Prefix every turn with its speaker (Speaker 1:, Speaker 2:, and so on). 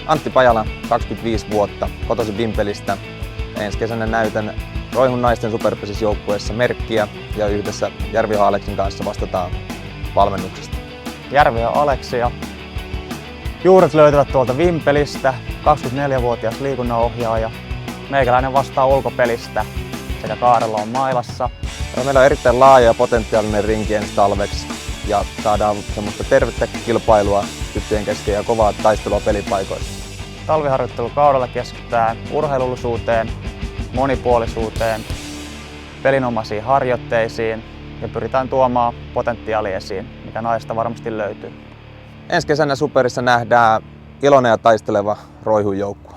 Speaker 1: Antti Pajala, 25 vuotta, kotoisin Vimpelistä. Ensi kesänä näytän Roihun naisten superpesisjoukkueessa merkkiä ja yhdessä Järviho Aleksin kanssa vastataan valmennuksesta.
Speaker 2: Järviho Aleksia. Juuret löytyvät tuolta Vimpelistä, 24-vuotias liikunnanohjaaja. Meikäläinen vastaa ulkopelistä sekä Kaarelo on mailassa.
Speaker 1: Meillä on erittäin laaja ja potentiaalinen rinki ensi talveksi ja saadaan semmoista tervettä kilpailua tyttöjen kesken ja kovaa taistelua pelipaikoissa.
Speaker 2: Talviharjoittelukaudella keskitytään urheilullisuuteen, monipuolisuuteen, pelinomaisiin harjoitteisiin ja pyritään tuomaan potentiaali esiin, mikä naista varmasti löytyy.
Speaker 1: Ensi kesänä Superissa nähdään iloinen ja taisteleva Roihun joukkue.